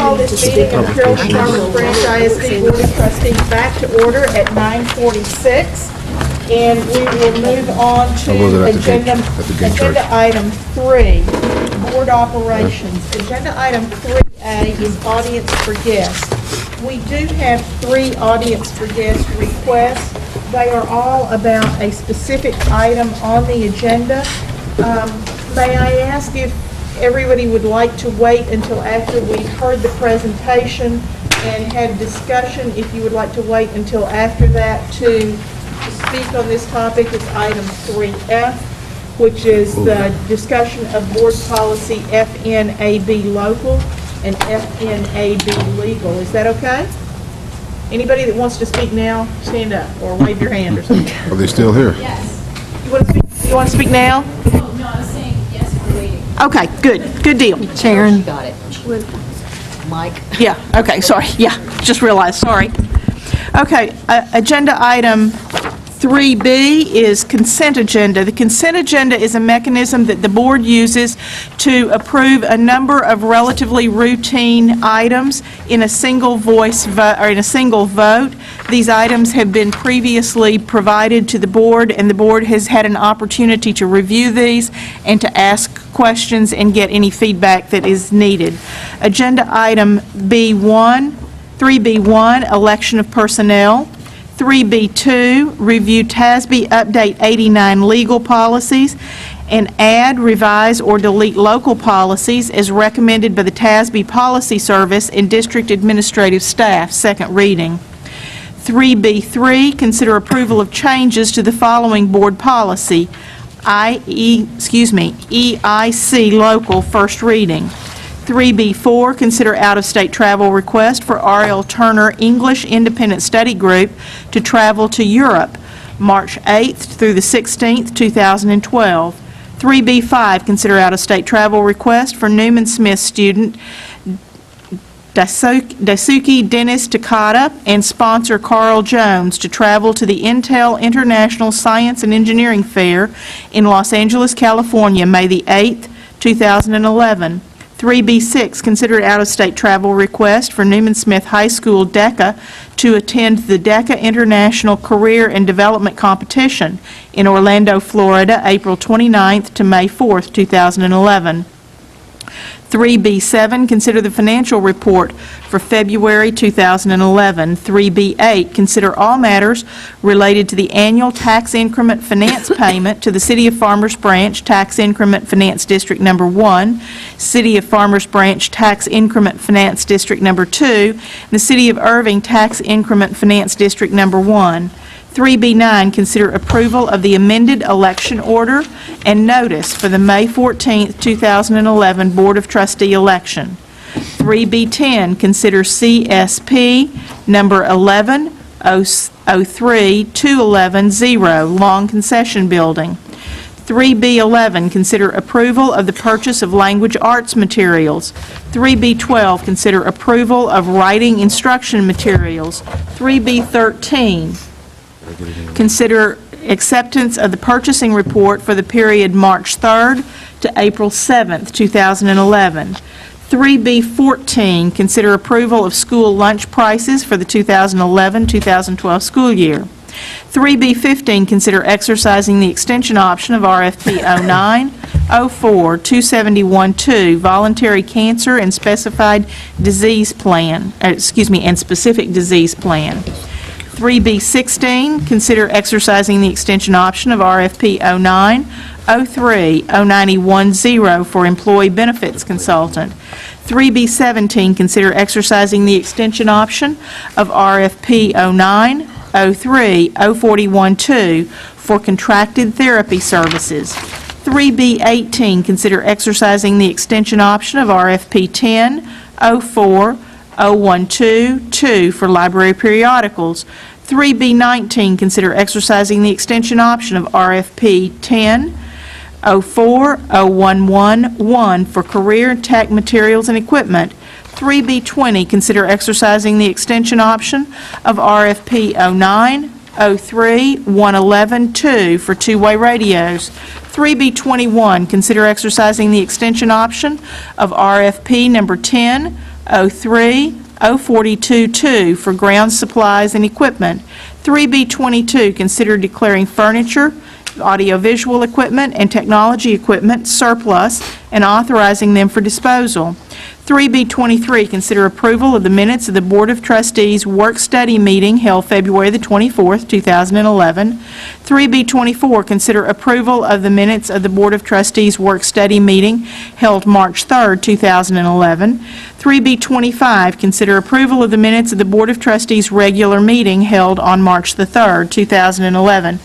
call this meeting of the Carrollton-Farmers Branch ISD Board of Trustees back to order at 9:46. And we will move on to agenda item 3, board operations. Agenda item 3A is audience for guests. We do have 3 audience for guests requests. They are all about a specific item on the agenda. May I ask if everybody would like to wait until after we've heard the presentation and had discussion? If you would like to wait until after that to speak on this topic, it's item 3F, which is the discussion of board policy FNAB local and FNAB legal. Is that okay? Anybody that wants to speak now, stand up or wave your hand or something. Are they still here? Yes. You want to speak now? Oh, no, I was saying yes, we're waiting. Okay, good. Good deal. Sharon. You got it. Mike. Yeah, okay, sorry. Yeah, just realized, sorry. Okay, agenda item 3B is consent agenda. The consent agenda is a mechanism that the board uses to approve a number of relatively routine items in a single voice vote, or in a single vote. These items have been previously provided to the board, and the board has had an opportunity to review these and to ask questions and get any feedback that is needed. Agenda item B1, 3B1, election of personnel. 3B2, review TASB Update 89 legal policies and add, revise, or delete local policies as recommended by the TASB Policy Service and District Administrative Staff, second reading. 3B3, consider approval of changes to the following board policy, EIC local, first reading. 3B4, consider out-of-state travel request for R.L. Turner English Independent Study Group to travel to Europe, March 8th through the 16th, 2012. 3B5, consider out-of-state travel request for Newman Smith student Daisuke Dennis Takata and sponsor Carl Jones to travel to the Intel International Science and Engineering Fair in Los Angeles, California, May the 8th, 2011. 3B6, consider out-of-state travel request for Newman Smith High School DECA to attend the DECA International Career and Development Competition in Orlando, Florida, April 29th to May 4th, 2011. 3B7, consider the financial report for February 2011. 3B8, consider all matters related to the annual tax increment finance payment to the City of Farmers Branch Tax Increment Finance District Number 1, City of Farmers Branch Tax Increment Finance District Number 2, and the City of Irving Tax Increment Finance District Number 1. 3B9, consider approval of the amended election order and notice for the May 14th, 2011 Board of Trustee election. 3B10, consider CSP number 11-03-2110, Long Concession Building. 3B11, consider approval of the purchase of language arts materials. 3B12, consider approval of writing instruction materials. 3B13, consider acceptance of the purchasing report for the period March 3rd to April 7th, 2011. 3B14, consider approval of school lunch prices for the 2011-2012 school year. 3B15, consider exercising the extension option of RFP 09-04-271-2, voluntary cancer and specified disease plan, and specific disease plan. 3B16, consider exercising the extension option of RFP 09-03-0910 for employee benefits consultant. 3B17, consider exercising the extension option of RFP 09-03-0412 for contracted therapy services. 3B18, consider exercising the extension option of RFP 10-04-0122 for library periodicals. 3B19, consider exercising the extension option of RFP 10-04-0111 for career tech materials and equipment. 3B20, consider exercising the extension option of RFP 09-03-111-2 for two-way radios. 3B21, consider exercising the extension option of RFP number 10 042-2 for ground supplies and equipment. 3B22, consider declaring furniture, audiovisual equipment, and technology equipment surplus and authorizing them for disposal. 3B23, consider approval of the minutes of the Board of Trustees work-study meeting held February the 24th, 2011. 3B24, consider approval of the minutes of the Board of Trustees work-study meeting held March 3rd, 2011. 3B25, consider approval of the minutes of the Board of Trustees regular meeting held on March the 3rd, 2011.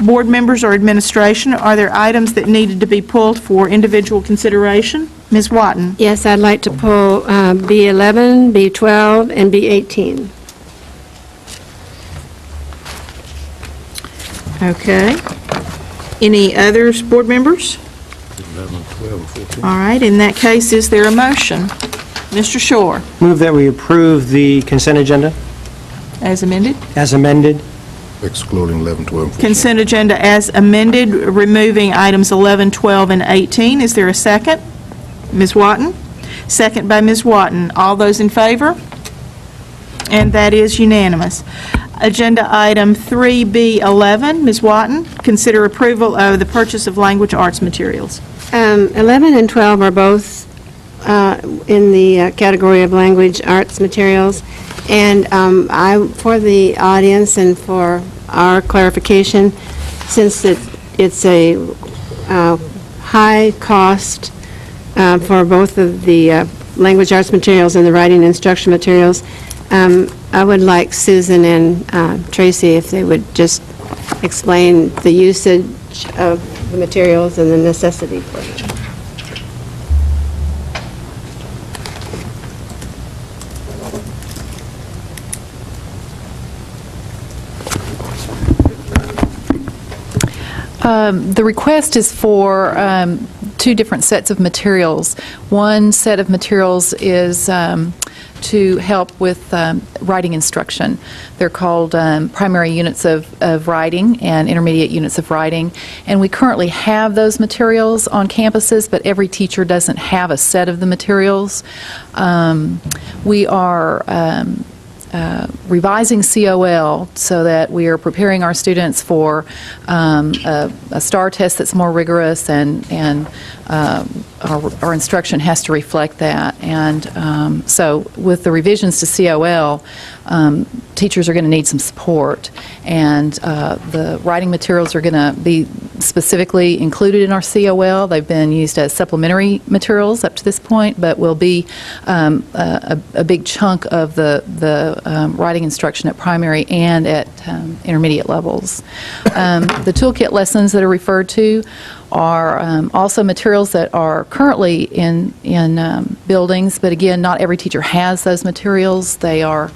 Board members or administration, are there items that needed to be pulled for individual consideration? Ms. Watton? Yes, I'd like to pull B11, B12, and B18. Okay. Any others, board members? 11, 12, 14. All right, in that case, is there a motion? Mr. Shore, Move that we approve the consent agenda as amended? as amended. Excluding 11, 12, and 14. Consent agenda as amended, removing items 11, 12, and 18. Is there a second? Ms. Watton? Second by Ms. Watton. All those in favor? And that is unanimous. Agenda item 3B11, Ms. Watton, consider approval of the purchase of language arts materials. 11 and 12 are both in the category of language arts materials. And for the audience and for our clarification, since it's a high cost for both of the language arts materials and the writing instruction materials, I would like Susan and Tracy if they would just explain the usage of the materials and the necessity for them. The request is for two different sets of materials. One set of materials is to help with writing instruction. They're called primary units of writing and intermediate units of writing. And we currently have those materials on campuses, but every teacher doesn't have a set of the materials. We are revising COL so that we are preparing our students for a STAR test that's more rigorous, and our instruction has to reflect that. And so with the revisions to COL, teachers are going to need some support, and the writing materials are going to be specifically included in our COL. They've been used as supplementary materials up to this point, but will be a big chunk of the writing instruction at primary and at intermediate levels. The toolkit lessons that are referred to are also materials that are currently in buildings, but again, not every teacher has those materials. They are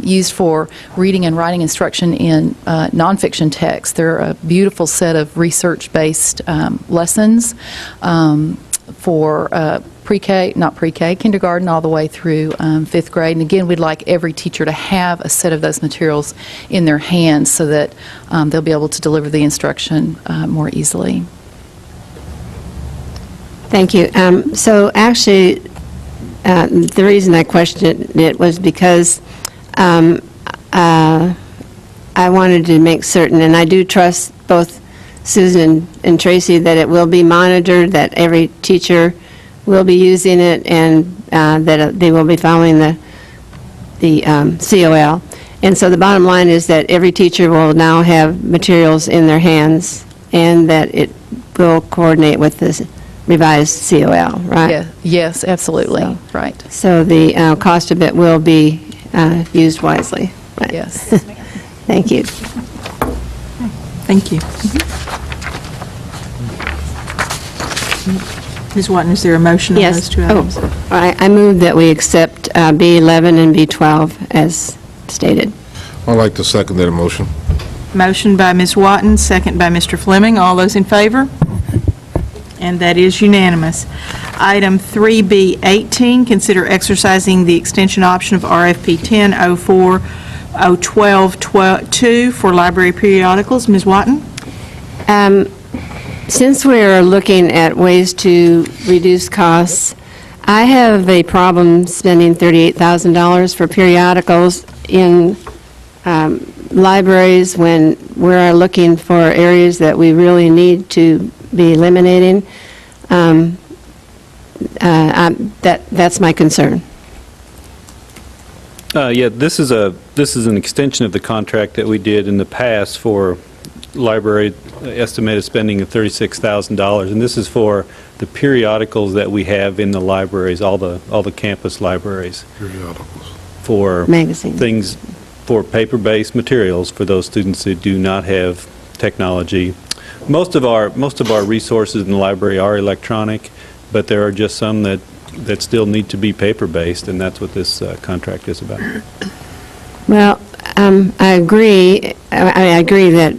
used for reading and writing instruction in nonfiction text. They're a beautiful set of research-based lessons for pre-K, not pre-K, kindergarten all the way through 5th grade. And again, we'd like every teacher to have a set of those materials in their hands so that they'll be able to deliver the instruction more easily. Thank you. So actually, the reason I questioned it was because I wanted to make certain, and I do trust both Susan and Tracy, that it will be monitored, that every teacher will be using it, and that they will be following the COL. And so the bottom line is that every teacher will now have materials in their hands, and that it will coordinate with the revised COL, right? Yeah, yes, absolutely, So- right. So the cost of it will be used wisely. Right. Yes. Thank you. Thank you. Ms. Watton, is there a motion on Yes. those two items? All right. I move that we accept B11 and B12 as stated. I'd like to second that motion. Motion by Ms. Watton, second by Mr. Fleming. All those in favor? And that is unanimous. Item 3B18, consider exercising the extension option of RFP 10-04-012-2 for library periodicals. Ms. Watton? Since we're looking at ways to reduce costs, I have a problem spending $38,000 for periodicals in libraries when we're looking for areas that we really need to be eliminating. That's my concern. Yeah, this is an extension of the contract that we did in the past for library estimated spending of $36,000, and this is for the periodicals that we have in the libraries, all the campus libraries, Periodicals. for Magazines. things, for paper-based materials for those students who do not have technology. Most of our resources in the library are electronic, but there are just some that still need to be paper-based, and that's what this contract is about. Well, I agree. I agree that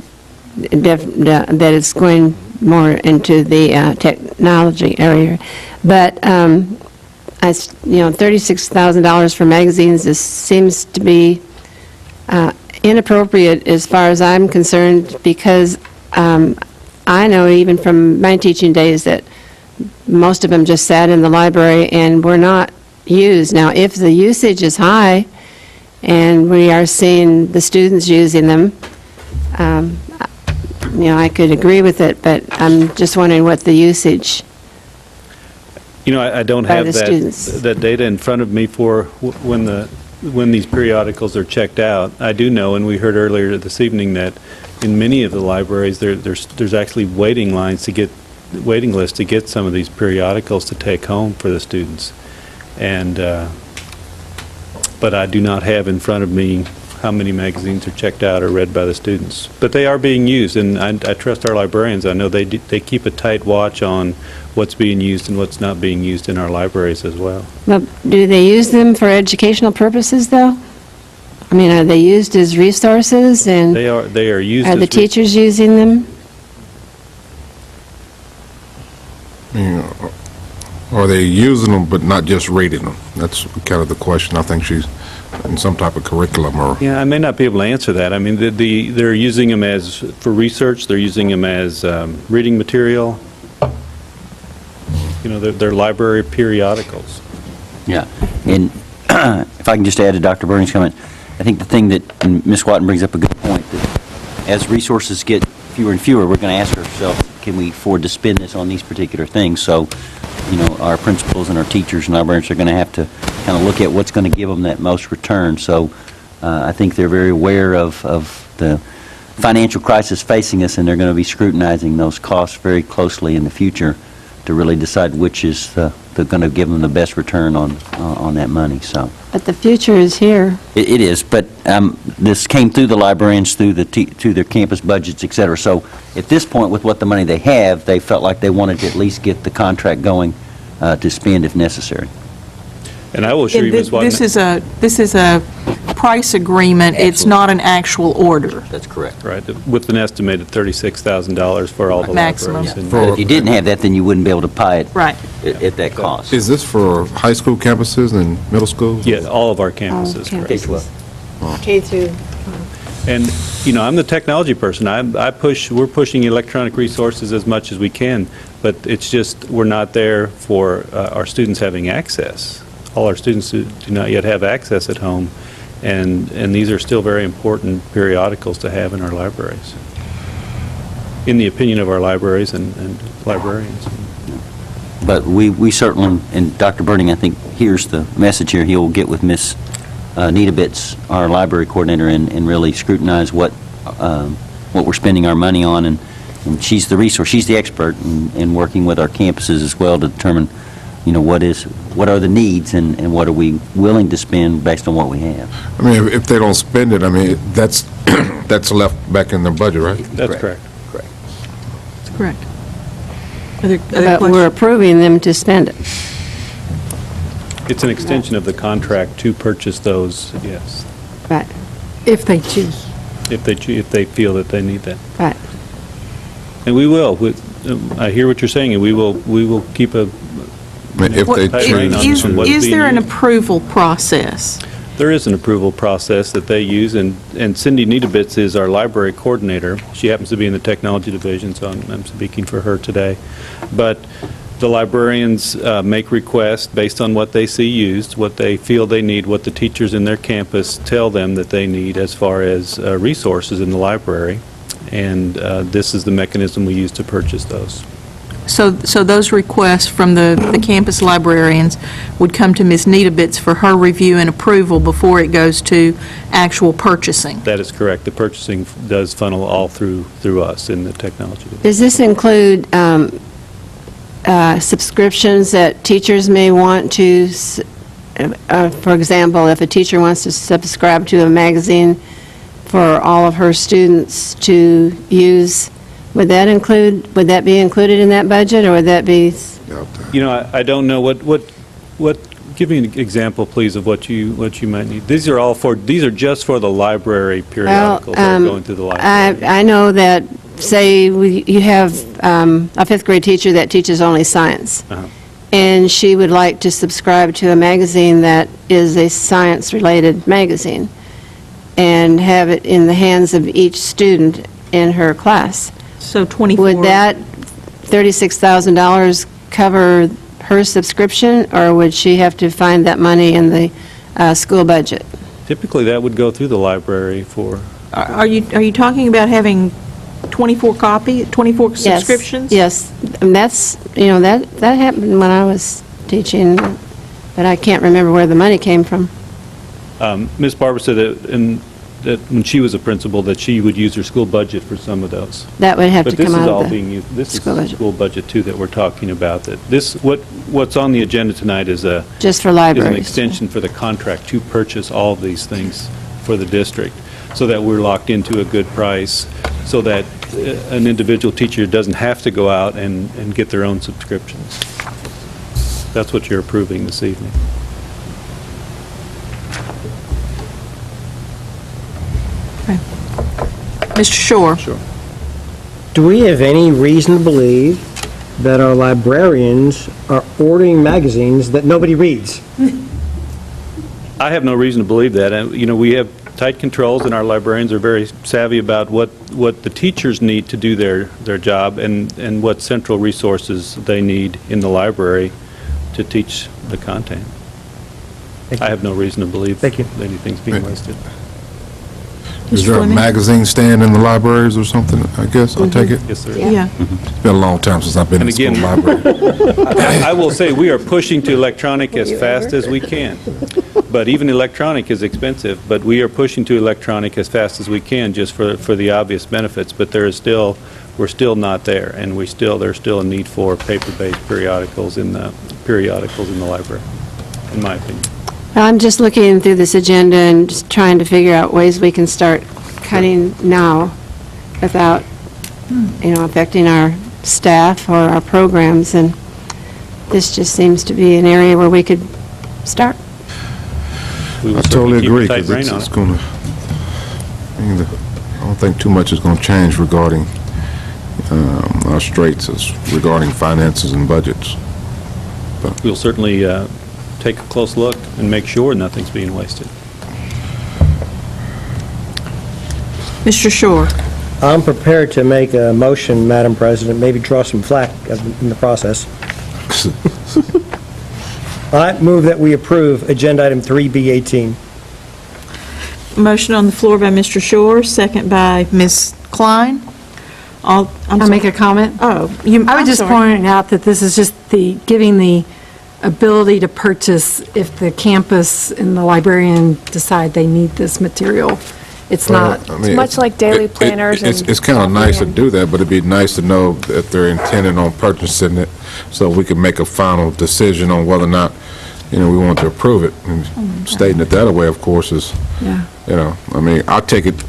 it's going more into the technology area, but $36,000 for magazines seems to be inappropriate as far as I'm concerned, because I know even from my teaching days that most of them just sat in the library and were not used. Now, if the usage is high and we are seeing the students using them, I could agree with it, but I'm just wondering what the usage. I don't By have the students. that data in front of me for when these periodicals are checked out. I do know, and we heard earlier this evening, that in many of the libraries there's actually waiting lists to get some of these periodicals to take home for the students. And but I do not have in front of me how many magazines are checked out or read by the students. But they are being used, and I trust our librarians. I know they keep a tight watch on what's being used and what's not being used in our libraries as well. Well, do they use them for educational purposes, though? I mean, are they used as resources, and They are used. are as the teachers using them? Are they using them but not just rating them? That's kind of the question. I think she's in some type of curriculum or... Yeah, I may not be able to answer that. I mean, they're using them for research. They're using them as reading material. They're library periodicals. Yeah, and if I can just add to Dr. Burney's comment, I think the thing that, and Ms. Watton brings up a good point, that as resources get fewer and fewer, we're going to ask ourselves, can we afford to spend this on these particular things? So, our principals and our teachers and librarians are going to have to kind of look at what's going to give them that most return. So, I think they're very aware of the financial crisis facing us, and they're going to be scrutinizing those costs very closely in the future to really decide which is going to give them the best return on that money. So, But the future is here. it is, but this came through the librarians, through their campus budgets, et cetera. So at this point, with what the money they have, they felt like they wanted to at least get the contract going to spend if necessary. And I will assure you, Ms. Watson. This is a price agreement. It's Absolutely. not an actual order. That's correct. Right, with an estimated $36,000 for all the Maximum. libraries. And- But if you didn't have that, then you wouldn't be able to buy it Right. at that cost. Is this for high school campuses and middle schools? Yeah, all of our campuses, Oh, correct. campuses. K through. And, I'm the technology person. We're pushing electronic resources as much as we can, but it's just, we're not there for our students having access. All our students do not yet have access at home, and these are still very important periodicals to have in our libraries, in the opinion of our libraries and librarians. But we certainly, and Dr. Burning, I think, hears the message here. He'll get with Ms. Nita Bitts, our library coordinator, and really scrutinize what we're spending our money on. And she's the resource, she's the expert in working with our campuses as well to determine, what are the needs and what are we willing to spend based on what we have. I mean, if they don't spend it, I mean, that's left back in their budget, right? That's correct. That's correct. Other But we're questions? approving them to spend it. It's an extension of the contract to purchase those, yes, Right, If they choose. if they feel that they need that. right. And we will. I hear what you're saying, and we will keep a... I mean, if they What- choose on what's to. Is being there an used. approval process? There is an approval process that they use, and Cindy Niedebitz is our library coordinator. She happens to be in the technology division, so I'm speaking for her today. But The librarians make requests based on what they see used, what they feel they need, what the teachers in their campus tell them that they need as far as resources in the library, and this is the mechanism we use to purchase those. So those requests from the campus librarians would come to Ms. Needabitz for her review and approval before it goes to actual purchasing? That is correct. The purchasing does funnel all through us in the technology division. Does this include subscriptions that teachers may want to, for example, if a teacher wants to subscribe to a magazine for all of her students to use, would that be included in that budget, or would that be? You know, I don't know what. Give me an example, please, of what you might need. These are just for the library periodicals that are going through the library. I know that, say, you have a fifth grade teacher that teaches only science, and she would like to subscribe to a magazine that is a science-related magazine and have it in the hands of each student in her class. So 24... Would that $36,000 cover her subscription, or would she have to find that money in the school budget? Typically, that would go through the library for... Are you talking about having 24 subscriptions? Yes, and that's, that happened when I was teaching, but I can't remember where the money came from. Ms. Barber said that when she was a principal, that she would use her school budget for some of those. That would have to come out of the school budget. But this is all being used, this is the school budget, too, that we're talking about. That what's on the agenda tonight is just for is libraries. an extension for the contract to purchase all of these things for the district, so that we're locked into a good price, so that an individual teacher doesn't have to go out and get their own subscriptions. That's what you're approving this evening. Mr. Shore? Sure. Do we have any reason to believe that our librarians are ordering magazines that nobody reads? I have no reason to believe that. And, we have tight controls, and our librarians are very savvy about what the teachers need to do their job and what central resources they need in the library to teach the content. I have no reason to believe Thank you. anything's being wasted. Is there a Fleming? magazine stand in the libraries or something, I guess? I'll take it. Yes, sir. Yeah. It's been a long time since I've been in And the school again- library. I will say, we are pushing to electronic as fast as we can. But even electronic is expensive, but we are pushing to electronic as fast as we can, just for the obvious benefits. But we're still not there, and there's still a need for paper-based periodicals in the library, in my opinion. I'm just looking through this agenda and just trying to figure out ways we can start cutting now without, affecting our staff or our programs, and this just seems to be an area where we could start. We will I certainly totally keep a agree, tight because rein on it's it. going to, I don't think too much is going to change regarding our straits regarding finances and budgets. We'll certainly take a close look and make sure nothing's being wasted. Mr. Shore? I'm prepared to make a motion, Madam President, maybe draw some flack in the process. I move that we approve Agenda Item 3B18. Motion on the floor by Mr. Shore, second by Ms. Klein. I'll make a comment. Oh, I was just pointing out that this is just giving the ability to purchase if the campus and the librarian decide they need this material. It's not, It's much like daily planners and It's kind of nice to do that, but it'd be nice to know that they're intending on purchasing it, so we can make a final decision on whether or not, we want to approve it. And stating it that way, of course, is, yeah. I take it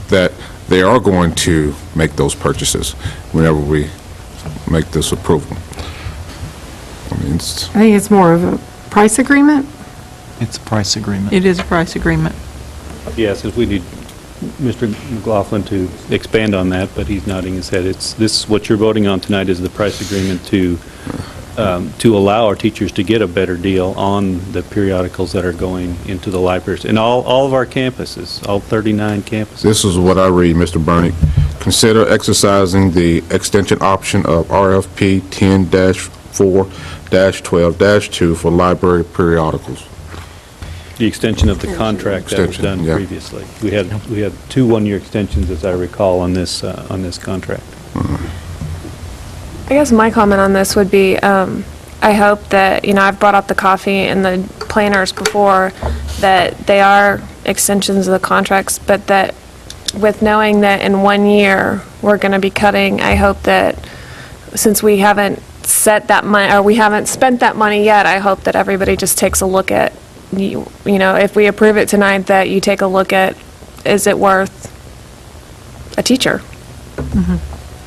that they are going to make those purchases whenever we make this approval. I think it's more of a price agreement. It's a price agreement. It is a price agreement. Yes, if we need Mr. McLaughlin to expand on that, but he's nodding his head. What you're voting on tonight is the price agreement to allow our teachers to get a better deal on the periodicals that are going into the libraries in all of our campuses, all 39 campuses. This is what I read, Mr. Bernick. Consider exercising the extension option of RFP 4-12-2 for library periodicals. The extension of the contract that was Extension, done yeah. previously. We had 2 one-year extensions, as I recall, on this contract. I guess my comment on this would be, I hope that, I've brought up the coffee and the planners before, that they are extensions of the contracts, but that with knowing that in 1 year, we're going to be cutting, I hope that since we haven't set that money, or we haven't spent that money yet, I hope that everybody just takes a look at, if we approve it tonight, that you take a look at, is it worth a teacher?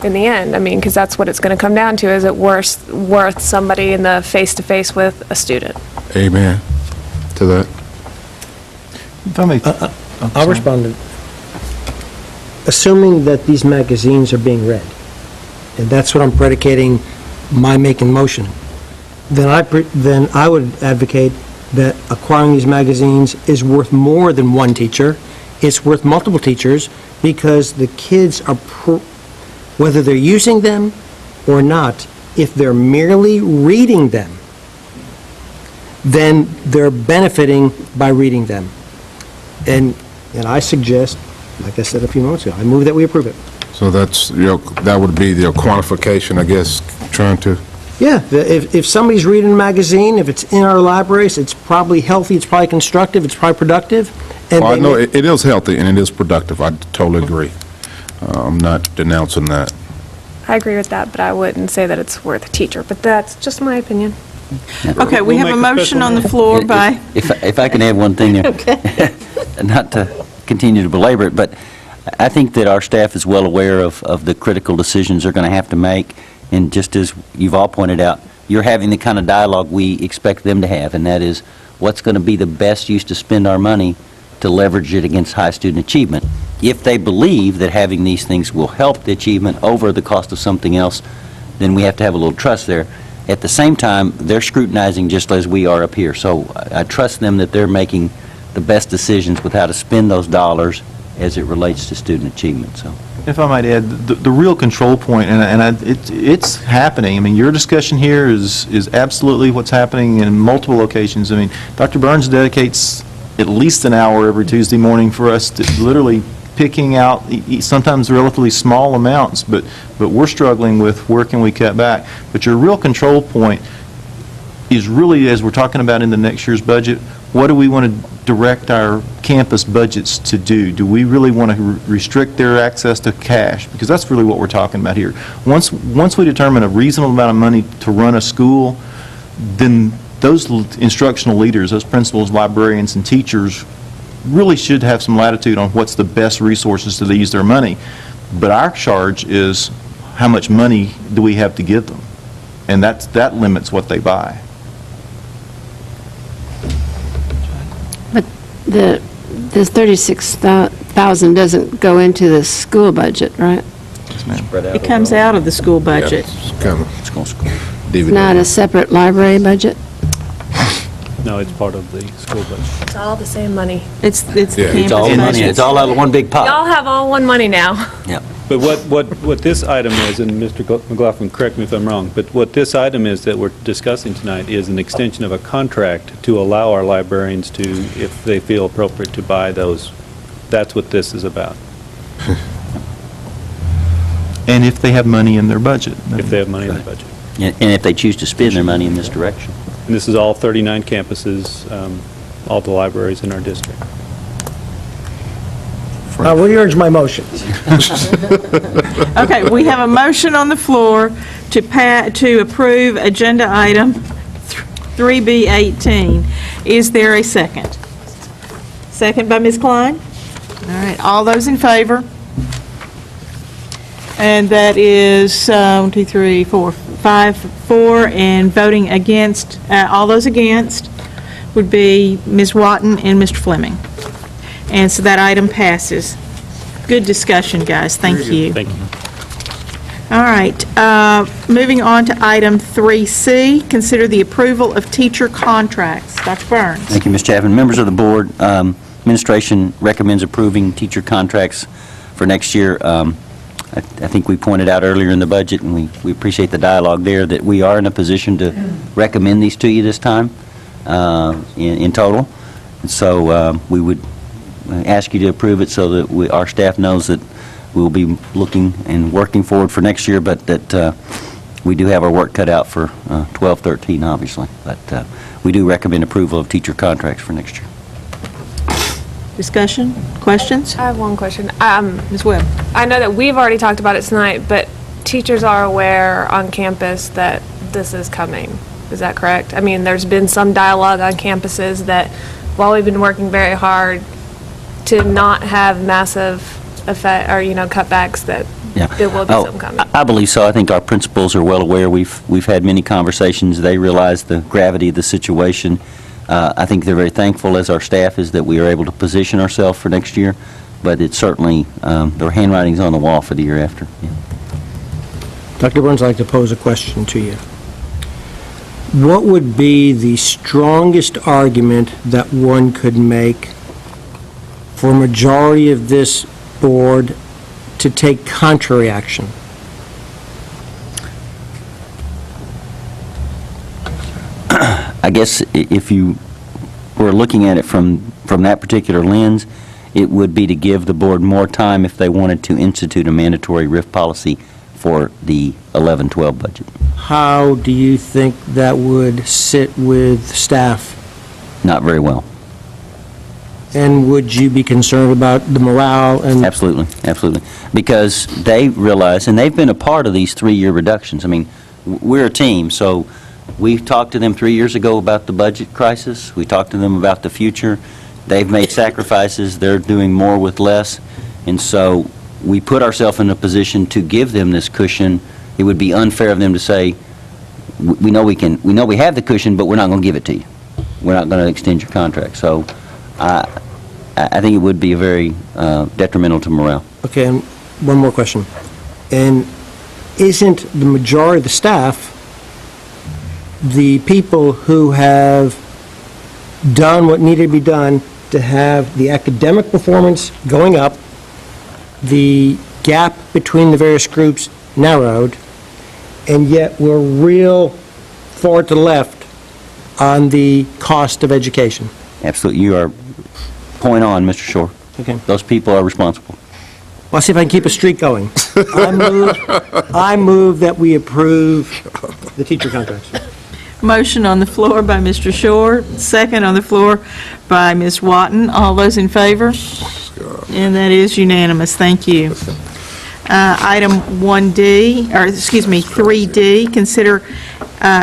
In the end, because that's what it's going to come down to. Is it worth somebody in the face-to-face with a student? Amen to that. If I may, I'll respond to, assuming that these magazines are being read, and that's what I'm predicating my making motion, then I would advocate that acquiring these magazines is worth more than one teacher. It's worth multiple teachers, because the kids are, whether they're using them or not, if they're merely reading them, then they're benefiting by reading them. And I suggest, like I said a few moments ago, I move that we approve it. So that's, that would be the quantification, I guess, trying to... Yeah, if somebody's reading a magazine, if it's in our libraries, it's probably healthy, it's probably constructive, it's probably productive. And Well, I know it is healthy and it is productive. I totally agree. I'm not denouncing that. I agree with that, but I wouldn't say that it's worth a teacher. But that's just my opinion. Okay, we We'll have a make a motion special on the motion. floor by, If I can add one thing there. Not to continue to belabor it, but I think that our staff is well aware of the critical decisions they're going to have to make. And just as you've all pointed out, you're having the kind of dialogue we expect them to have, and that is what's going to be the best use to spend our money to leverage it against high student achievement. If they believe that having these things will help the achievement over the cost of something else, then we have to have a little trust there. At the same time, they're scrutinizing just as we are up here. So I trust them that they're making the best decisions with how to spend those dollars as it relates to student achievement. So. If I might add, the real control point, it's happening. I mean, your discussion here is absolutely what's happening in multiple locations. I mean, Dr. Burns dedicates at least an hour every Tuesday morning for us to literally picking out sometimes relatively small amounts, but we're struggling with where can we cut back. But your real control point is really, as we're talking about in the next year's budget, what do we want to direct our campus budgets to do? Do we really want to restrict their access to cash? Because that's really what we're talking about here. Once we determine a reasonable amount of money to run a school, then those instructional leaders, those principals, librarians, and teachers really should have some latitude on what's the best resources to use their money. But our charge is how much money do we have to give them? And that limits what they buy. But the 36,000 doesn't go into the school budget, right? Yes, ma'am. it comes out of the school budget. Yeah, it's kind of It's not a separate library budget? No, it's part of the school budget. It's all the same money. It's the Yeah. campus It's all budget. money, it's all out of one big pot. Y'all have all one money now. Yeah. But what this item is, and Mr. McLaughlin, correct me if I'm wrong, but what this item is that we're discussing tonight is an extension of a contract to allow our librarians to, if they feel appropriate, to buy those. That's what this is about, And if they have money in their budget. if they have money in the budget. And if they choose to spend their money in this direction. And this is all 39 campuses, all the libraries in our district. I will urge my motion. Okay, we have a motion on the floor to approve agenda item 3B18. Is there a second? Second by Ms. Klein? All right, all those in favor? And that is 1, 2, 3, 4, 5, 4, and voting against, all those against would be Ms. Watton and Mr. Fleming. And so that item passes. Good discussion, guys. Thank you. Thank you. All right, moving on to item 3C, consider the approval of teacher contracts. Dr. Burns. Thank you, Ms. Chapman. Members of the board, administration recommends approving teacher contracts for next year. I think we pointed out earlier in the budget, and we appreciate the dialogue there, that we are in a position to recommend these to you this time in total. And so we would ask you to approve it so that our staff knows that we will be looking and working forward for next year, but that we do have our work cut out for 12-13, obviously. But we do recommend approval of teacher contracts for next year. Discussion? Questions? I have one question. Ms. Webb? I know that we've already talked about it tonight, but teachers are aware on campus that this is coming. Is that correct? I mean, there's been some dialogue on campuses that while we've been working very hard to not have massive effect, or, cutbacks, that there will be some coming. I believe so. I think our principals are well aware. We've had many conversations. They realize the gravity of the situation. I think they're very thankful, as our staff is, that we are able to position ourselves for next year, but it's certainly, their handwriting's on the wall for the year after. Yeah. Dr. Burns, I'd like to pose a question to you. What would be the strongest argument that one could make for a majority of this board to take contrary action? I guess if you were looking at it from that particular lens, it would be to give the board more time if they wanted to institute a mandatory RIF policy for the 11-12 budget. How do you think that would sit with staff? Not very well. And would you be concerned about the morale and... Absolutely, absolutely. Because they realize, and they've been a part of these 3-year reductions. I mean, we're a team, so we talked to them 3 years ago about the budget crisis. We talked to them about the future. They've made sacrifices. They're doing more with less. And so we put ourselves in a position to give them this cushion. It would be unfair of them to say, we know we have the cushion, but we're not going to give it to you. We're not going to extend your contract. So I think it would be very detrimental to morale. Okay, and one more question. And isn't the majority of the staff the people who have done what needed to be done to have the academic performance going up, the gap between the various groups narrowed, and yet we're real far to the left on the cost of education? Absolutely. You are point on, Mr. Shore. Okay. Those people are responsible. Well, I'll see if I can keep a streak going. I move that we approve the teacher contracts. Motion on the floor by Mr. Shore, second on the floor by Ms. Watton. All those in favor? And that is unanimous. Thank you. Item 1D, or excuse me, 3D,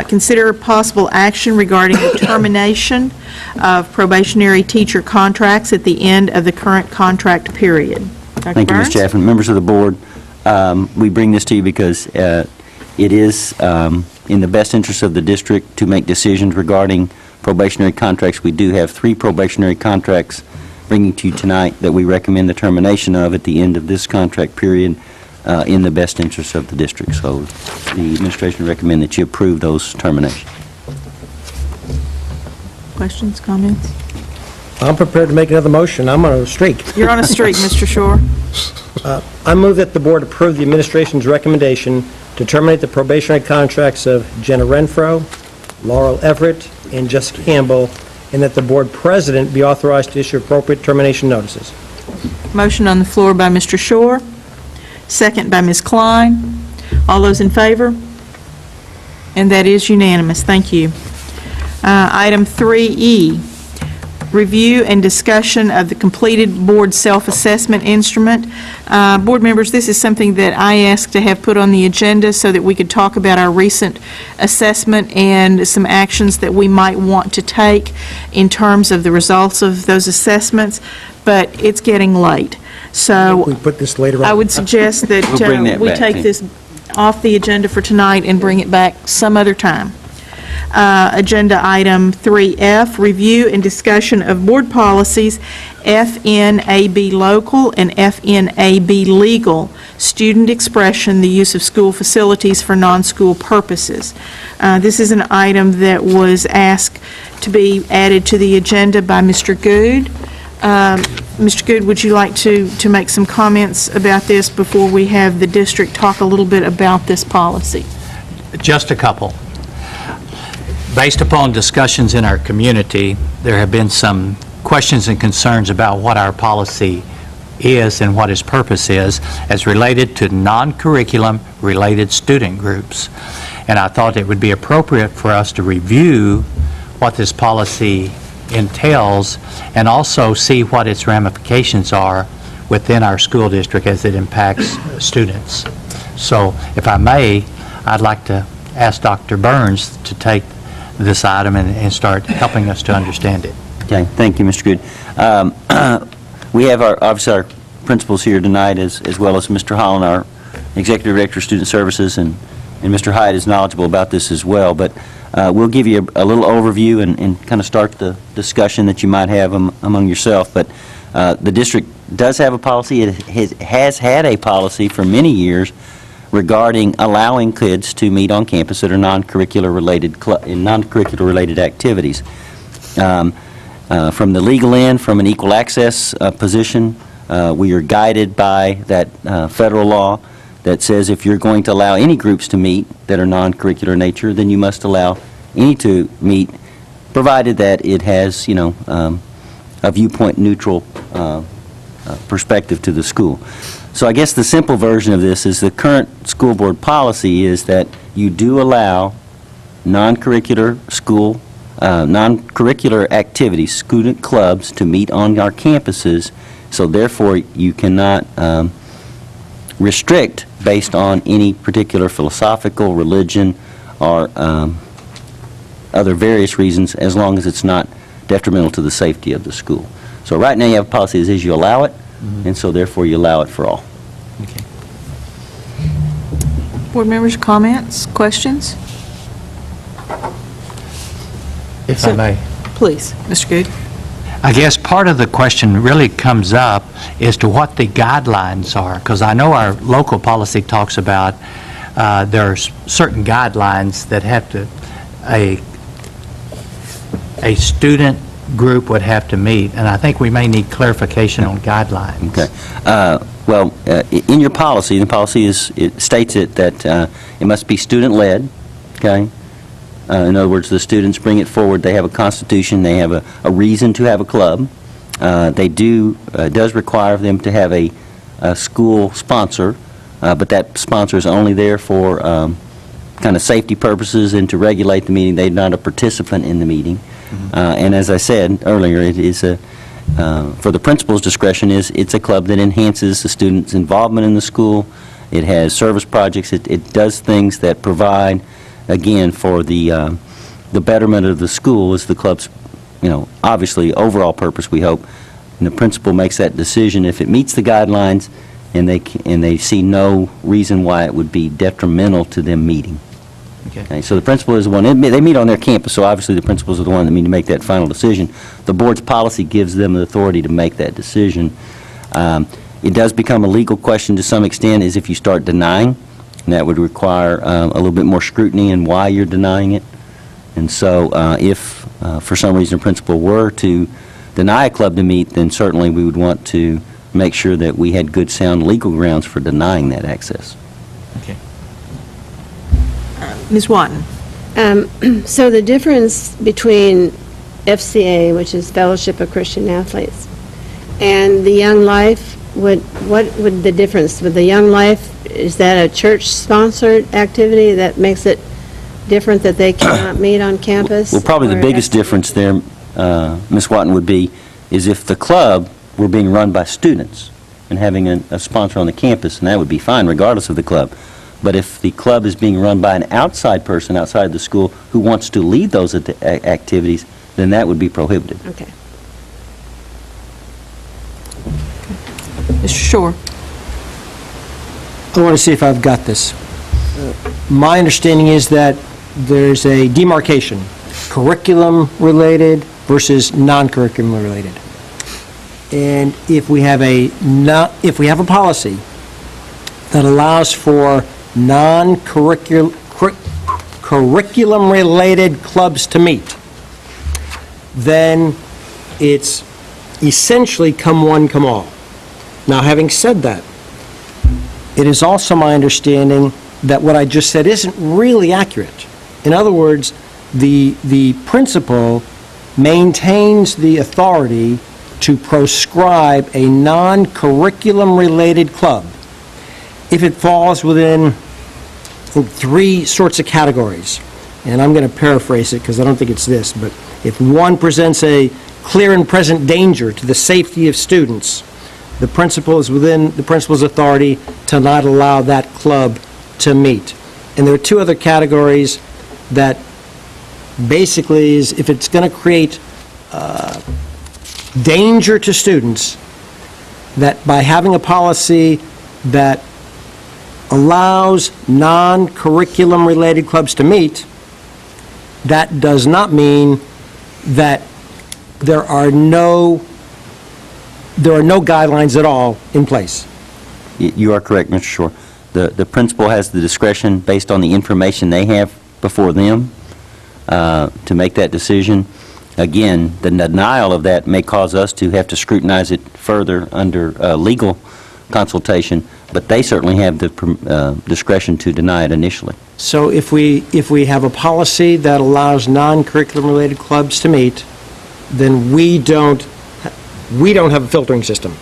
consider possible action regarding the termination of probationary teacher contracts at the end of the current contract period. Dr. Thank you, Ms. Burns? Chaffin. Members of the board, we bring this to you because it is in the best interest of the district to make decisions regarding probationary contracts. We do have 3 probationary contracts bringing to you tonight that we recommend the termination of at the end of this contract period in the best interest of the district. So the administration recommend that you approve those terminations. Questions, comments? I'm prepared to make another motion. I'm on a streak. You're on a streak, Mr. Shore. I move that the board approve the administration's recommendation to terminate the probationary contracts of Jenna Renfro, Laurel Everett, and Jessica Campbell, and that the board president be authorized to issue appropriate termination notices. Motion on the floor by Mr. Shore, second by Ms. Klein. All those in favor? And that is unanimous. Thank you. Item 3E, review and discussion of the completed board self-assessment instrument. Board members, this is something that I asked to have put on the agenda so that we could talk about our recent assessment and some actions that we might want to take in terms of the results of those assessments, but it's getting late. So We put this later on. I would suggest that We'll bring that we back, take too. this off the agenda for tonight and bring it back some other time. Agenda item 3F, review and discussion of board policies, FNAB local and FNAB legal, student expression, the use of school facilities for non-school purposes. This is an item that was asked to be added to the agenda by Mr. Good. Mr. Good, would you like to make some comments about this before we have the district talk a little bit about this policy? Just a couple. Based upon discussions in our community, there have been some questions and concerns about what our policy is and what its purpose is as related to non-curriculum related student groups. And I thought it would be appropriate for us to review what this policy entails and also see what its ramifications are within our school district as it impacts students. So if I may, I'd like to ask Dr. Burns to take this item and start helping us to understand it. Okay, thank you, Mr. Good. We have obviously our principals here tonight, as well as Mr. Holland, our Executive Director of Student Services, and Mr. Hyde is knowledgeable about this as well. But we'll give you a little overview and kind of start the discussion that you might have among yourself. But the district does have a policy. It has had a policy for many years regarding allowing kids to meet on campus that are non-curricular related activities. From the legal end, from an equal access position, we are guided by that federal law that says if you're going to allow any groups to meet that are non-curricular in nature, then you must allow any to meet, provided that it has, a viewpoint neutral perspective to the school. So I guess the simple version of this is the current school board policy is that you do allow non-curricular non-curricular activities, student clubs, to meet on our campuses, so therefore you cannot restrict based on any particular philosophical, religion, or other various reasons, as long as it's not detrimental to the safety of the school. So right now you have a policy that says you allow it, and so therefore you allow it for all. Okay. Board members, comments, questions? If I may. Please, Mr. Good. I guess part of the question really comes up as to what the guidelines are, because I know our local policy talks about there are certain guidelines that have to, a student group would have to meet, and I think we may need clarification on guidelines. Okay. Well, in your policy, the policy it states that it must be student-led, okay? In other words, the students bring it forward. They have a constitution. They have a reason to have a club. It does require them to have a school sponsor, but that sponsor is only there for kind of safety purposes and to regulate the meeting. They're not a participant in the meeting. And as I said earlier, it is for the principal's discretion, it's a club that enhances the students' involvement in the school. It has service projects. It does things that provide, again, for the betterment of the school is the club's, obviously overall purpose, we hope. And the principal makes that decision if it meets the guidelines and they see no reason why it would be detrimental to them meeting. Okay, so the principal is the one, they meet on their campus, so obviously the principals are the one that need to make that final decision. The board's policy gives them the authority to make that decision. It does become a legal question to some extent is if you start denying, and that would require a little bit more scrutiny in why you're denying it. And so if for some reason a principal were to deny a club to meet, then certainly we would want to make sure that we had good sound legal grounds for denying that access. Okay. Ms. Watton. So the difference between FCA, which is Fellowship of Christian Athletes, and the Young Life, what would the difference? With the Young Life, is that a church-sponsored activity that makes it different that they cannot meet on campus? Well, probably the biggest difference there, Ms. Watton, would be is if the club were being run by students and having a sponsor on the campus, and that would be fine regardless of the club. But if the club is being run by an outside person outside the school who wants to lead those activities, then that would be prohibited. Okay. Mr. Shore. I want to see if I've got this. My understanding is that there's a demarcation, curriculum-related versus non-curriculum-related. And if we have a policy that allows for non-curriculum-related clubs to meet, then it's essentially come one, come all. Now, having said that, it is also my understanding that what I just said isn't really accurate. In other words, the principal maintains the authority to proscribe a non-curriculum-related club if it falls within three sorts of categories. And I'm going to paraphrase it because I don't think it's this, but if one presents a clear and present danger to the safety of students, the principal is within the principal's authority to not allow that club to meet. And there are two other categories that basically is if it's going to create danger to students, that by having a policy that allows non-curriculum related clubs to meet, that does not mean that there are no guidelines at all in place. You are correct, Mr. Shore. The principal has the discretion, based on the information they have before them, to make that decision. Again, the denial of that may cause us to have to scrutinize it further under legal consultation, but they certainly have the discretion to deny it initially. So if we have a policy that allows non-curriculum related clubs to meet, then we don't have a filtering system.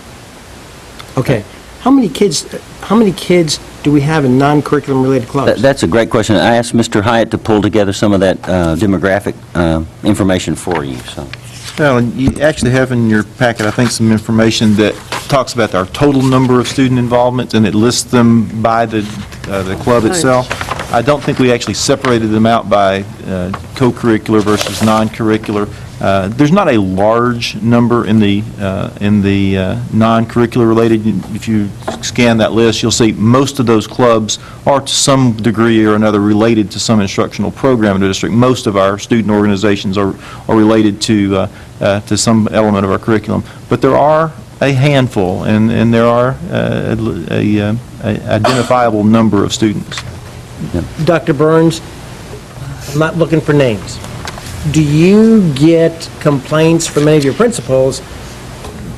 Okay. How many kids do we have in non-curriculum related clubs? That's a great question. I asked Mr. Hyatt to pull together some of that demographic information for you. So, Well, you actually have in your packet, I think, some information that talks about our total number of student involvements, and it lists them by the club itself. I don't think we actually separated them out by co-curricular versus non-curricular. There's not a large number in the non-curricular related. If you scan that list, you'll see most of those clubs are to some degree or another related to some instructional program in the district. Most of our student organizations are related to some element of our curriculum. But there are a handful, and there are a identifiable number of students. Dr. Burns, I'm not looking for names. Do you get complaints from any of your principals,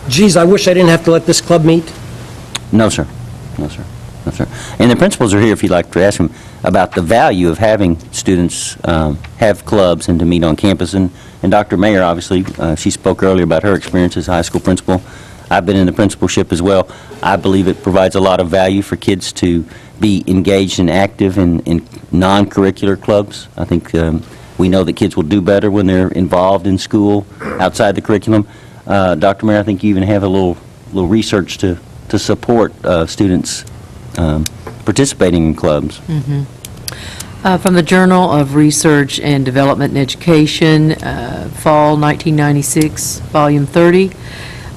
geez, I wish I didn't have to let this club meet? no, sir. No, sir. No, sir. And the principals are here if you'd like to ask them about the value of having students have clubs and to meet on campus. And Dr. Mayer, obviously, she spoke earlier about her experience as a high school principal. I've been in the principalship as well. I believe it provides a lot of value for kids to be engaged and active in non-curricular clubs. I think we know that kids will do better when they're involved in school outside the curriculum. Dr. Mayer, I think you even have a little research to support students participating in clubs. From the Journal of Research and Development in Education, fall 1996, volume 30.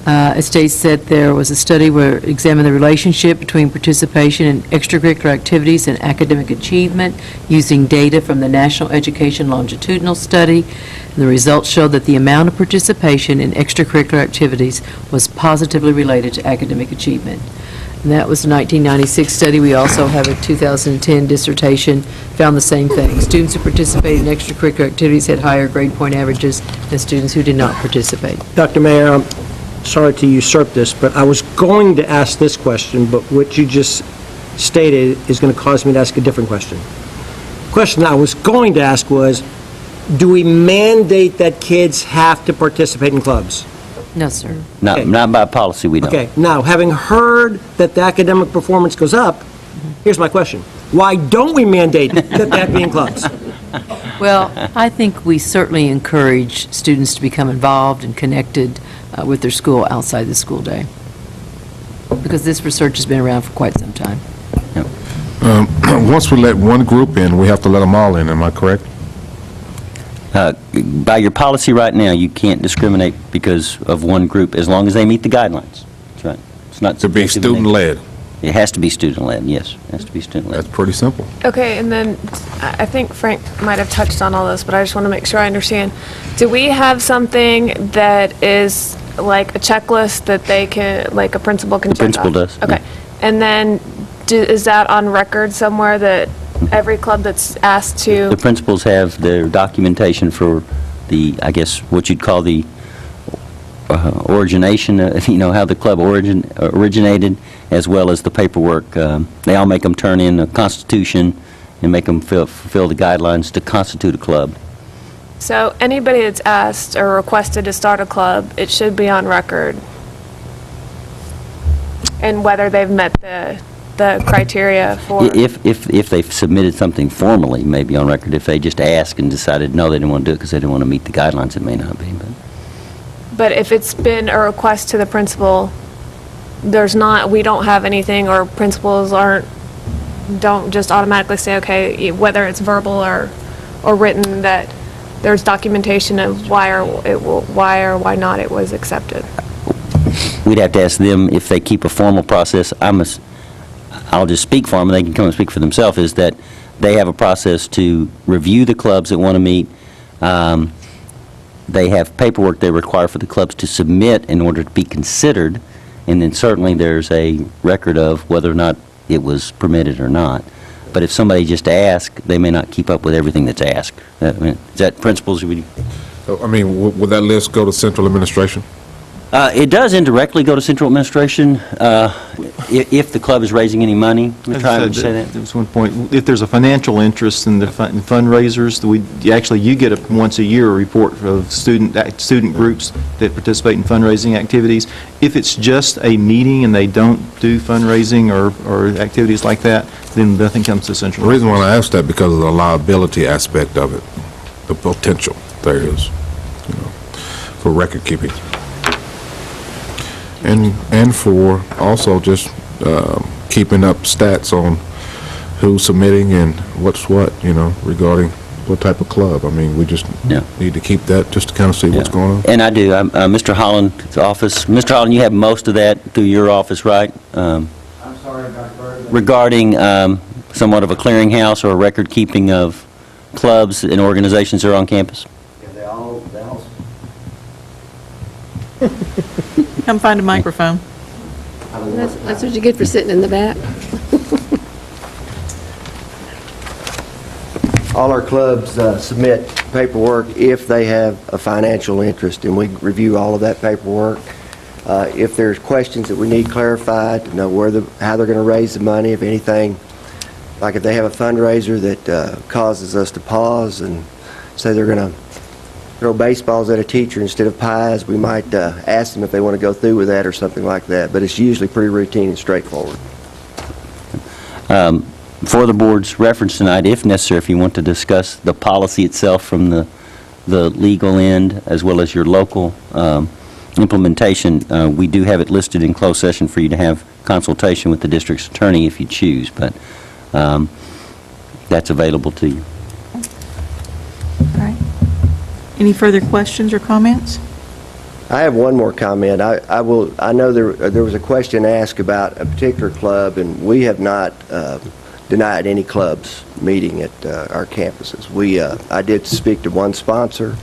It states that there was a study where it examined the relationship between participation in extracurricular activities and academic achievement using data from the National Education Longitudinal Study. And the results showed that the amount of participation in extracurricular activities was positively related to academic achievement. And that was a 1996 study. We also have a 2010 dissertation, found the same thing. Students who participated in extracurricular activities had higher grade point averages than students who did not participate. Dr. Mayer, I'm sorry to usurp this, but I was going to ask this question, but what you just stated is going to cause me to ask a different question. The question I was going to ask was, do we mandate that kids have to participate in clubs? No, sir. Not by policy, we don't. Okay, now, having heard that the academic performance goes up, here's my question. Why don't we mandate that they have to be in clubs? Well, I think we certainly encourage students to become involved and connected with their school outside the school day, because this research has been around for quite some time. Once we let one group in, we have to let them all in, am I correct? By your policy right now, you can't discriminate because of one group, as long as they meet the guidelines. That's right. It's not To be student-led. It has to be student-led, yes. It has to be student-led. That's pretty simple. Okay, and then I think Frank might have touched on all this, but I just want to make sure I understand. Do we have something that is like a checklist that they can, like a principal can check off? The principal does. Okay. And then is that on record somewhere that every club that's asked to? The principals have their documentation for the, I guess, what you'd call the origination, how the club originated, as well as the paperwork. They all make them turn in a constitution and make them fulfill the guidelines to constitute a club. So anybody that's asked or requested to start a club, it should be on record. And whether they've met the criteria for... If they've submitted something formally, maybe on record. If they just asked and decided, no, they didn't want to do it because they didn't want to meet the guidelines, it may not be. But if it's been a request to the principal, we don't have anything, or principals don't just automatically say, okay, whether it's verbal or written, that there's documentation of why or why not it was accepted. We'd have to ask them if they keep a formal process. I'll just speak for them, and they can come and speak for themselves, is that they have a process to review the clubs that want to meet. They have paperwork they require for the clubs to submit in order to be considered, and then certainly there's a record of whether or not it was permitted or not. But if somebody just asks, they may not keep up with everything that's asked. Is that principles? Would that list go to central administration? It does indirectly go to central administration if the club is raising any money. As I said, there was one point, if there's a financial interest in the fundraisers, you get once a year a report of student groups that participate in fundraising activities. If it's just a meeting and they don't do fundraising or activities like that, then nothing comes to central. The reason why I asked that because of the liability aspect of it, the potential there is, for record keeping. And for also just keeping up stats on who's submitting and what's what, regarding what type of club. I mean, we just need to keep that just to kind of see what's going on. And I do. Mr. Holland's office. Mr. Holland, you have most of that through your office, right? I'm sorry, Dr. Bird. Regarding somewhat of a clearinghouse or a record keeping of clubs and organizations that are on campus? Yeah, they all Come find a microphone. That's what you get for sitting in the back. All our clubs submit paperwork if they have a financial interest, and we review all of that paperwork. If there's questions that we need clarified, to know how they're going to raise the money, if anything, like if they have a fundraiser that causes us to pause and say they're going to throw baseballs at a teacher instead of pies, we might ask them if they want to go through with that or something like that. But it's usually pretty routine and straightforward. For the board's reference tonight, if necessary, if you want to discuss the policy itself from the legal end as well as your local implementation, we do have it listed in closed session for you to have consultation with the district's attorney if you choose, but that's available to you. All right. Any further questions or comments? I have one more comment. I know there was a question asked about a particular club, and we have not denied any clubs meeting at our campuses. I did speak to one sponsor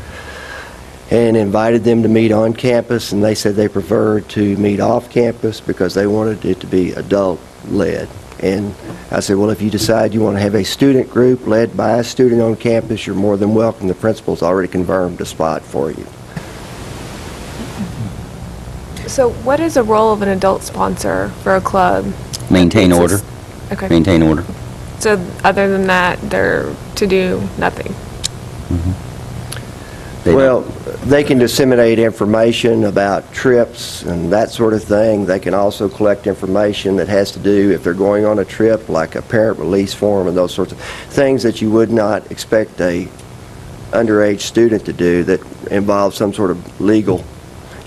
and invited them to meet on campus, and they said they preferred to meet off campus because they wanted it to be adult-led. And I said, well, if you decide you want to have a student group led by a student on campus, you're more than welcome. The principal's already confirmed a spot for you. So what is the role of an adult sponsor for a club? Maintain order. Okay. Maintain order. So other than that, they're to do nothing? Well, they can disseminate information about trips and that sort of thing. They can also collect information that has to do, if they're going on a trip, like a parent release form and those sorts of things that you would not expect a underage student to do that involve some sort of legal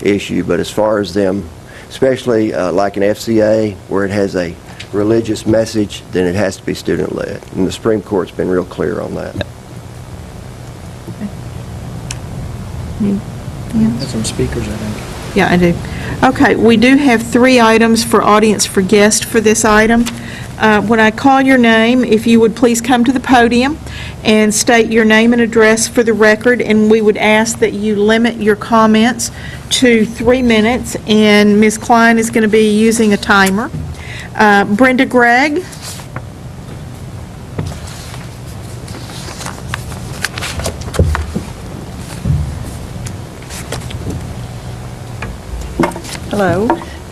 issue. But as far as them, especially like an FCA, where it has a religious message, then it has to be student-led. And the Supreme Court's been real clear on that. Yep. Got some speakers, I think. Yeah, I do. Okay, we do have 3 items for audience for guest for this item. When I call your name, if you would please come to the podium and state your name and address for the record, and we would ask that you limit your comments to 3 minutes, and Ms. Klein is going to be using a timer. Brenda Gregg. Hello,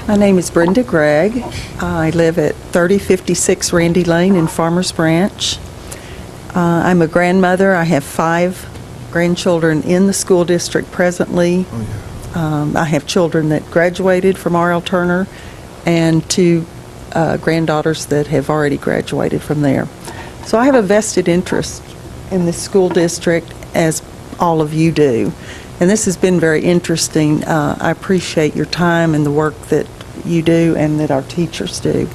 my name is Brenda Gregg. I live at 3056 Randy Lane in Farmers Branch. I'm a grandmother. I have 5 grandchildren in the school district presently. I have children that graduated from R.L. Turner and 2 granddaughters that have already graduated from there. So I have a vested interest in this school district, as all of you do. And this has been very interesting. I appreciate your time and the work that you do and that our teachers do.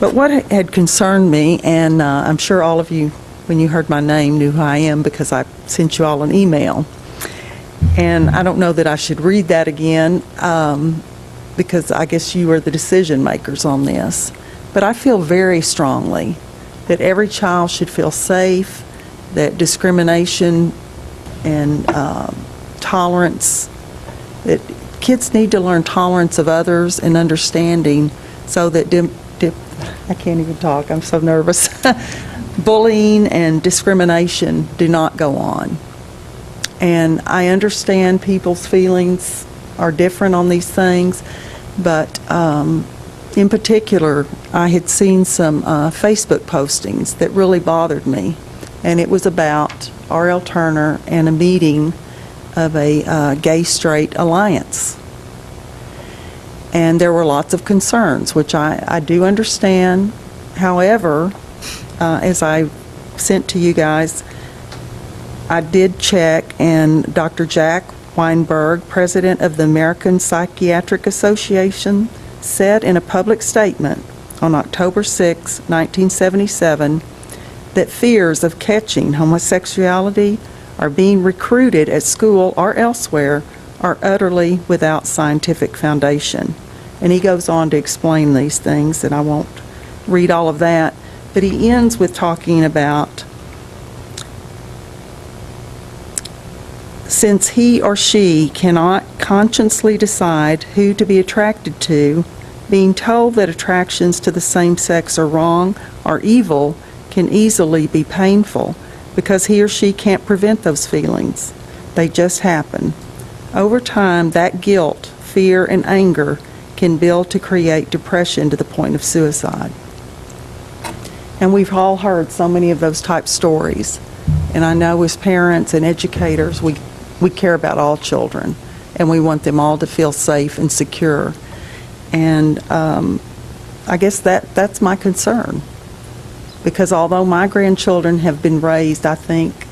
But what had concerned me, and I'm sure all of you, when you heard my name, knew who I am because I sent you all an email. And I don't know that I should read that again because I guess you are the decision makers on this. But I feel very strongly that every child should feel safe, that discrimination and tolerance, that kids need to learn tolerance of others and understanding so that, I can't even talk, I'm so nervous, bullying and discrimination do not go on. And I understand people's feelings are different on these things, but in particular, I had seen some Facebook postings that really bothered me, and it was about R.L. Turner and a meeting of a gay-straight alliance. And there were lots of concerns, which I do understand. However, as I sent to you guys, I did check, and Dr. Jack Weinberg, president of the American Psychiatric Association, said in a public statement on October 6, 1977, that fears of catching homosexuality or being recruited at school or elsewhere are utterly without scientific foundation. And he goes on to explain these things, and I won't read all of that, but he ends with talking about, since he or she cannot consciously decide who to be attracted to, being told that attractions to the same sex are wrong or evil can easily be painful because he or she can't prevent those feelings. They just happen. Over time, that guilt, fear, and anger can build to create depression to the point of suicide. And we've all heard so many of those type stories. And I know as parents and educators, we care about all children, and we want them all to feel safe and secure. And I guess that's my concern. Because although my grandchildren have been raised, I think,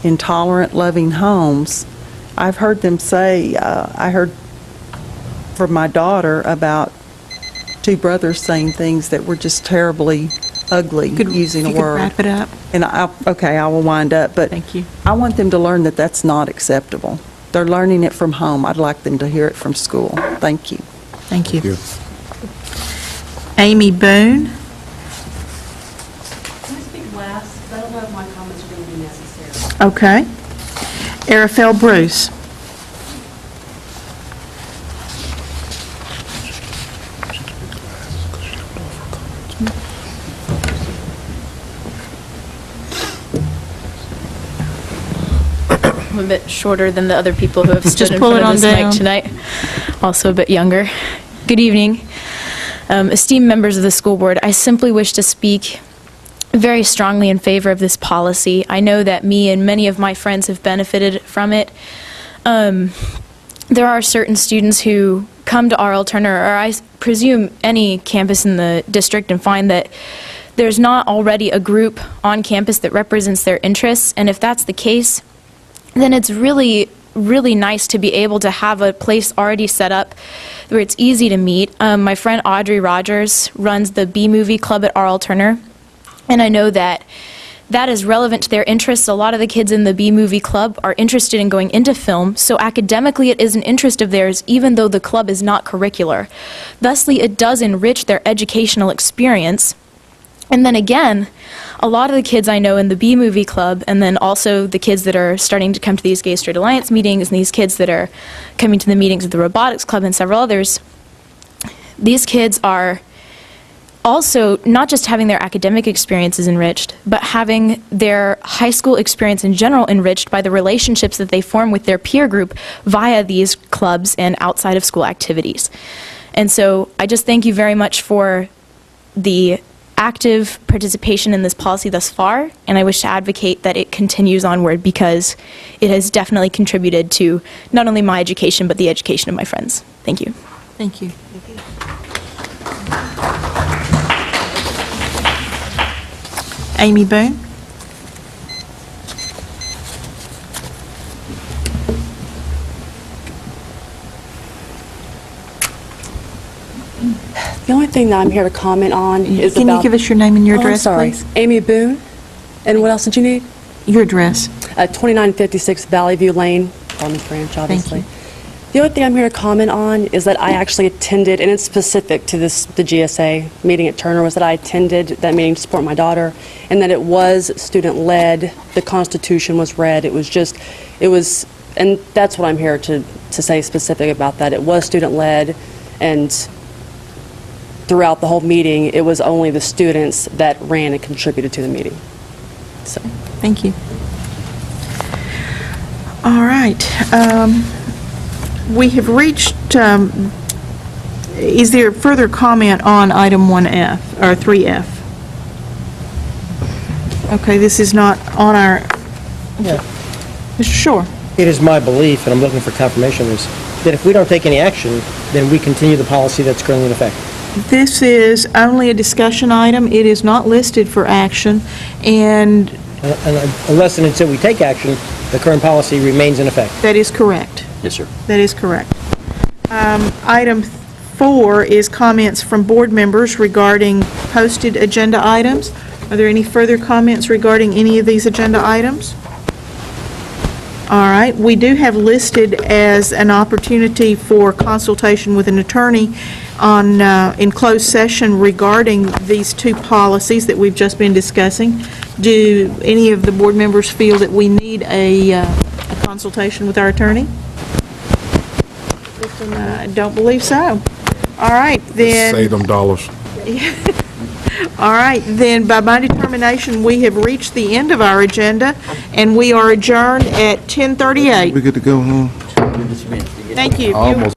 in tolerant, loving homes, I've heard them say, I heard from my daughter about 2 brothers saying things that were just terribly ugly, using a word. Wrap it up. And okay, I will wind up, but Thank you. I want them to learn that that's not acceptable. They're learning it from home. I'd like them to hear it from school. Thank you. Thank you. Thank you. Amy Boone. Can I speak last? I don't know if my comments are going to be necessary. Okay. Arafel Bruce. I'm a bit shorter than the other people who have stood Just in pull front it of on this down. mic tonight. Also a bit younger. Good evening. Esteemed members of the school board, I simply wish to speak very strongly in favor of this policy. I know that me and many of my friends have benefited from it. There are certain students who come to R.L. Turner, or I presume any campus in the district, and find that there's not already a group on campus that represents their interests, and if that's the case, then it's really nice to be able to have a place already set up where it's easy to meet. My friend Audrey Rogers runs the B-Movie Club at R.L. Turner, and I know that that is relevant to their interests. A lot of the kids in the B-Movie Club are interested in going into film, so academically it is an interest of theirs, even though the club is not curricular. Thusly, it does enrich their educational experience. And then again, a lot of the kids I know in the B-Movie Club, and then also the kids that are starting to come to these Gay Straight Alliance meetings, and these kids that are coming to the meetings of the Robotics Club and several others, these kids are also not just having their academic experiences enriched, but having their high school experience in general enriched by the relationships that they form with their peer group via these clubs and outside of school activities. And so I just thank you very much for the active participation in this policy thus far, and I wish to advocate that it continues onward because it has definitely contributed to not only my education, but the education of my friends. Thank you. Thank you. Amy Boone? The only thing that I'm here to comment on is Can you give us your name and your address, sorry. please? Amy Boone. And what else did you need? Your address. 2956 Valley View Lane, Farmers Branch, obviously. The only thing I'm here to comment on is that I actually attended, and it's specific to the GSA meeting at Turner, was that I attended that meeting to support my daughter, and that it was student-led. The Constitution was read. It was, and that's what I'm here to say specific about that. It was student-led, and throughout the whole meeting, it was only the students that ran and contributed to the meeting. So, thank you. All right. We have reached, is there further comment on item 1F, or 3F? Okay, this is not on our, Mr. Shore. It is my belief, and I'm looking for confirmation of this, that if we don't take any action, then we continue the policy that's currently in effect. This is only a discussion item. It is not listed for action, and Unless and until we take action, the current policy remains in effect. that is correct. Yes, sir. That is correct. Item 4 is comments from board members regarding posted agenda items. Are there any further comments regarding any of these agenda items? All right, we do have listed as an opportunity for consultation with an attorney on, in closed session regarding these two policies that we've just been discussing. Do any of the board members feel that we need a consultation with our attorney? I don't believe so. All right, then. Save them dollars. All right, then, by my determination, we have reached the end of our agenda, and we are adjourned at 10:38. We get to go home. Thank you. Almost.